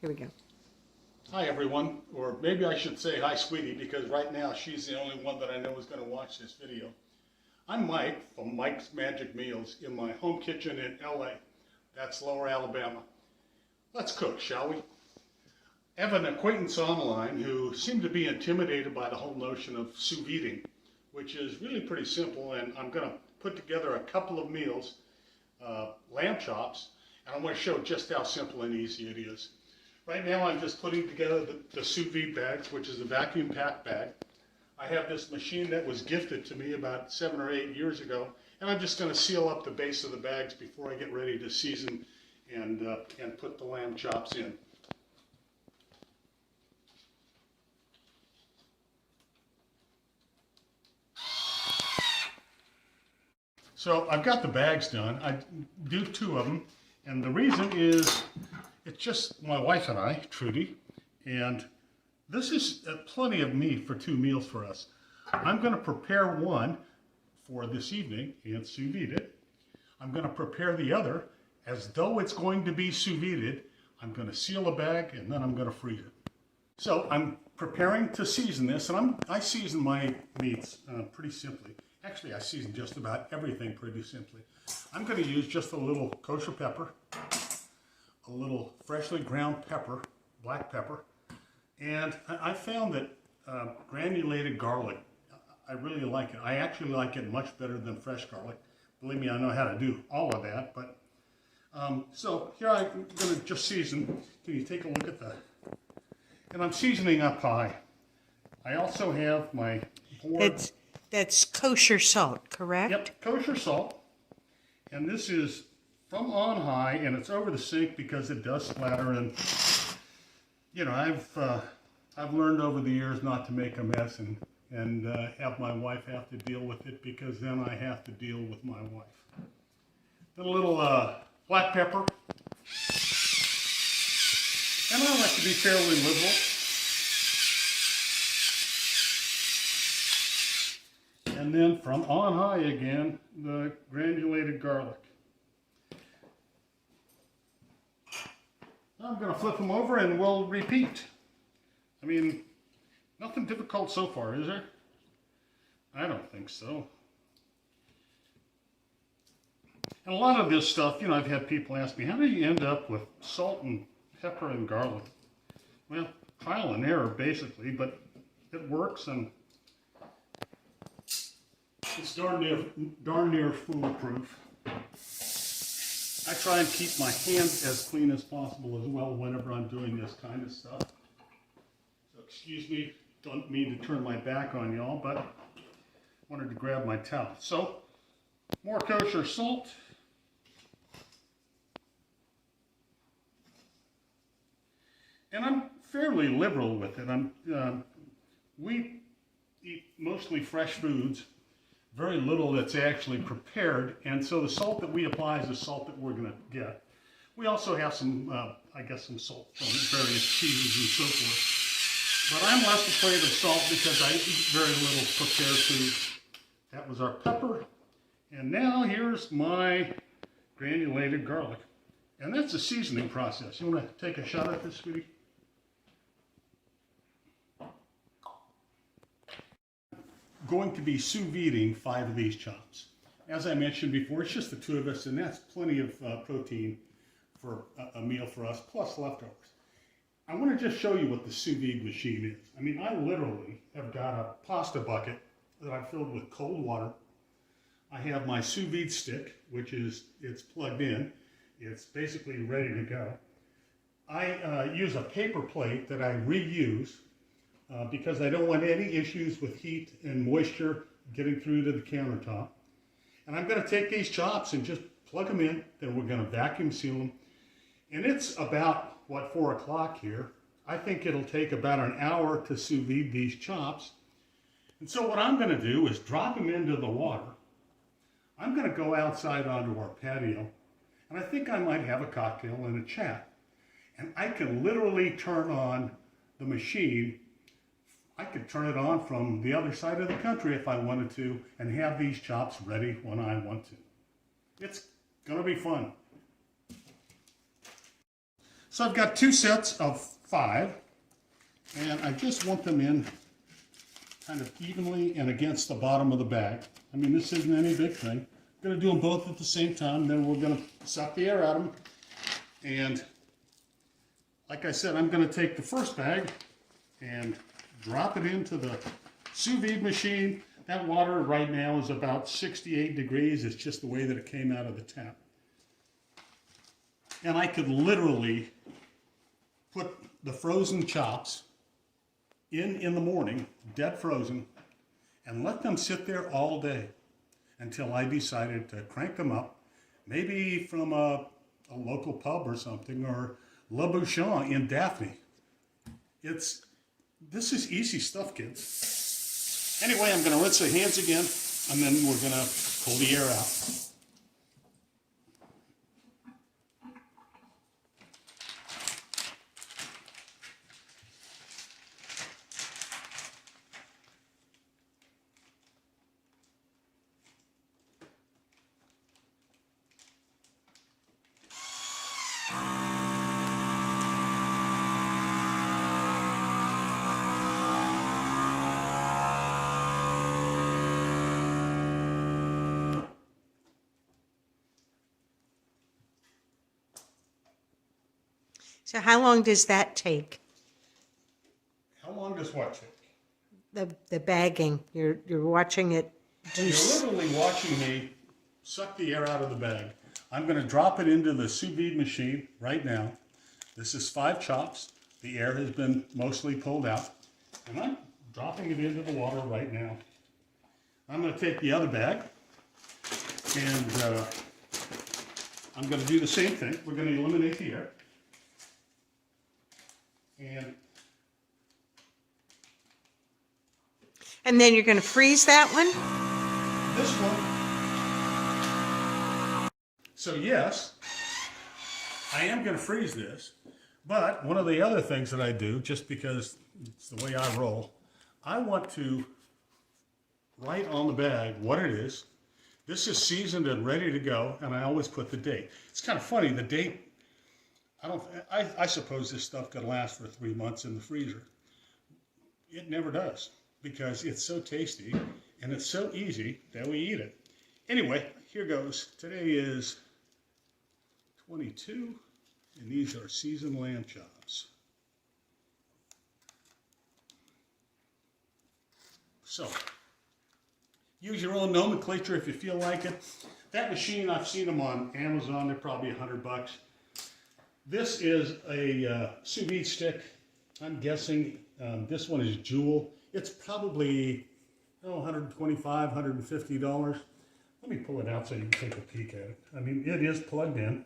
Here we go. Hi everyone, or maybe I should say hi sweetie, because right now she's the only one that I know is going to watch this video. I'm Mike from Mike's Magic Meals in my home kitchen in LA. That's Lower Alabama. Let's cook, shall we? I have an acquaintance online who seemed to be intimidated by the whole notion of sous videing, which is really pretty simple, and I'm going to put together a couple of meals, lamb chops, and I want to show just how simple and easy it is. Right now I'm just putting together the sous vide bags, which is a vacuum packed bag. I have this machine that was gifted to me about 7 or 8 years ago, and I'm just going to seal up the base of the bags before I get ready to season and put the lamb chops in. So I've got the bags done. I do 2 of them, and the reason is it's just my wife and I, Trudy, and this is plenty of meat for 2 meals for us. I'm going to prepare one for this evening and sous vide it. I'm going to prepare the other as though it's going to be sous vide. I'm going to seal the bag and then I'm going to freeze it. So I'm preparing to season this, and I season my meats pretty simply. Actually, I season just about everything pretty simply. I'm going to use just a little kosher pepper, a little freshly ground pepper, black pepper, and I found that granulated garlic, I really like it. I actually like it much better than fresh garlic. Believe me, I know how to do all of that, but so here I'm going to just season. Can you take a look at that? And I'm seasoning up high. I also have my board. That's kosher salt, correct? Yep, kosher salt. And this is from on high, and it's over the sink because it does splatter. And you know, I've learned over the years not to make a mess and have my wife have to deal with it, because then I have to deal with my wife. Then a little black pepper, and I like to be fairly liberal. And then from on high again, the granulated garlic. I'm going to flip them over and we'll repeat. I mean, nothing difficult so far, is there? I don't think so. And a lot of this stuff, you know, I've had people ask me, how do you end up with salt and pepper and garlic? Well, trial and error basically, but it works, and it's darn near foolproof. I try and keep my hands as clean as possible as well whenever I'm doing this kind of stuff. So excuse me, don't mean to turn my back on y'all, but wanted to grab my towel. So, more kosher salt. And I'm fairly liberal with it. We eat mostly fresh foods. Very little that's actually prepared, and so the salt that we apply is the salt that we're going to get. We also have some, I guess, some salt from various cheeses and so forth. But I'm less afraid of salt because I eat very little prepared food. That was our pepper, and now here's my granulated garlic. And that's a seasoning process. You want to take a shot at this, sweetie? Going to be sous videing 5 of these chops. As I mentioned before, it's just the 2 of us, and that's plenty of protein for a meal for us, plus leftovers. I want to just show you what the sous vide machine is. I mean, I literally have got a pasta bucket that I filled with cold water. I have my sous vide stick, which is, it's plugged in. It's basically ready to go. I use a paper plate that I reuse because I don't want any issues with heat and moisture getting through to the countertop. And I'm going to take these chops and just plug them in, then we're going to vacuum seal them. And it's about, what, 4 o'clock here. I think it'll take about an hour to sous vide these chops. And so what I'm going to do is drop them into the water. I'm going to go outside onto our patio, and I think I might have a cocktail and a chat. And I can literally turn on the machine. I could turn it on from the other side of the country if I wanted to, and have these chops ready when I want to. It's going to be fun. So I've got 2 sets of 5, and I just want them in kind of evenly and against the bottom of the bag. I mean, this isn't any big thing. I'm going to do them both at the same time, then we're going to suck the air out of them. And like I said, I'm going to take the first bag and drop it into the sous vide machine. That water right now is about 68 degrees. It's just the way that it came out of the tap. And I could literally put the frozen chops in the morning, dead frozen, and let them sit there all day until I decided to crank them up, maybe from a local pub or something, or Le Bouchon in Daphne. This is easy stuff, kids. Anyway, I'm going to rinse the hands again, and then we're going to pull the air out. So how long does that take? How long does what take? The bagging. You're watching it You're literally watching me suck the air out of the bag. I'm going to drop it into the sous vide machine right now. This is 5 chops. The air has been mostly pulled out. And I'm dropping it into the water right now. I'm going to take the other bag and I'm going to do the same thing. We're going to eliminate the air. and then you're going to freeze that one? This one. So yes, I am going to freeze this, but one of the other things that I do, just because it's the way I roll, I want to write on the bag what it is. This is seasoned and ready to go, and I always put the date. It's kind of funny, the date, I suppose this stuff could last for 3 months in the freezer. It never does, because it's so tasty and it's so easy that we eat it. Anyway, here goes. Today is 22, and these are seasoned lamb chops. So, use your own nomenclature if you feel like it. That machine, I've seen them on Amazon. They're probably $100. This is a sous vide stick. I'm guessing this one is Jewel. It's probably $125, $150. Let me pull it out so you can take a peek at it. I mean, it is plugged in.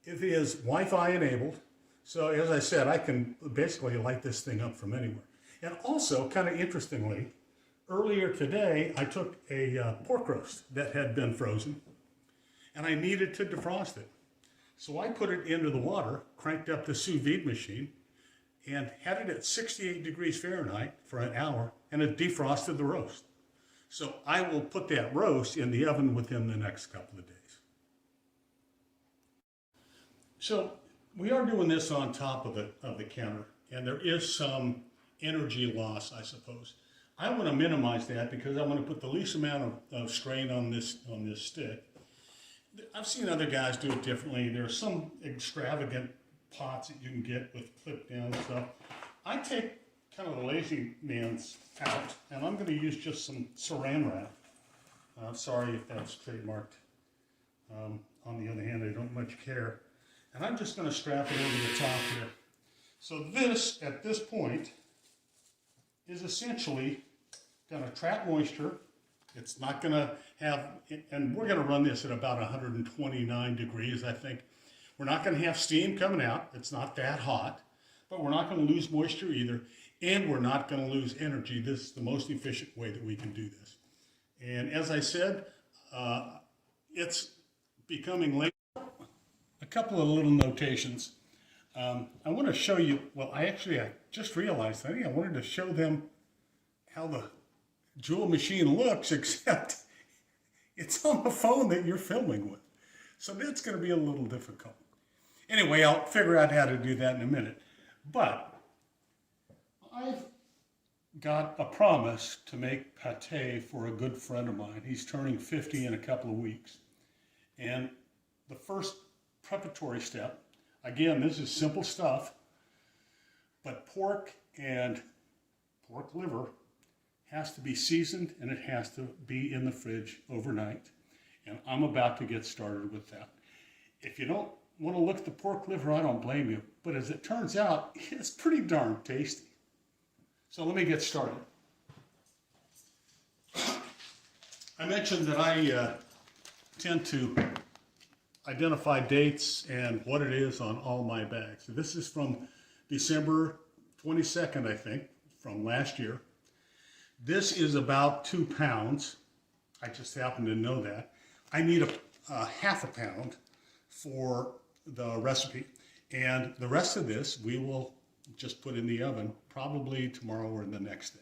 It is Wi-Fi enabled. So as I said, I can basically light this thing up from anywhere. And also, kind of interestingly, earlier today, I took a pork roast that had been frozen, and I needed to defrost it. So I put it into the water, cranked up the sous vide machine, and had it at 68 degrees Fahrenheit for an hour, and it defrosted the roast. So I will put that roast in the oven within the next couple of days. So we are doing this on top of the counter, and there is some energy loss, I suppose. I want to minimize that because I want to put the least amount of strain on this stick. I've seen other guys do it differently. There are some extravagant pots that you can get with clip down stuff. I take kind of the lazy man's out, and I'm going to use just some saran wrap. Sorry if that's trademarked. On the other hand, I don't much care. And I'm just going to strap it over the top here. So this, at this point, is essentially going to trap moisture. It's not going to have, and we're going to run this at about 129 degrees, I think. We're not going to have steam coming out. It's not that hot, but we're not going to lose moisture either, and we're not going to lose energy. This is the most efficient way that we can do this. And as I said, it's becoming late. A couple of little notations. I want to show you, well, I just realized, I think I wanted to show them how the Jewel machine looks, except it's on the phone that you're filming with. So that's going to be a little difficult. Anyway, I'll figure out how to do that in a minute. But I've got a promise to make pate for a good friend of mine. He's turning 50 in a couple of weeks. And the first preparatory step, again, this is simple stuff, but pork and pork liver has to be seasoned and it has to be in the fridge overnight. And I'm about to get started with that. If you don't want to look at the pork liver, I don't blame you. But as it turns out, it's pretty darn tasty. So let me get started. I mentioned that I tend to identify dates and what it is on all my bags. So this is from December 22nd, I think, from last year. This is about 2 pounds. I just happen to know that. I need a half a pound for the recipe. And the rest of this we will just put in the oven probably tomorrow or the next day.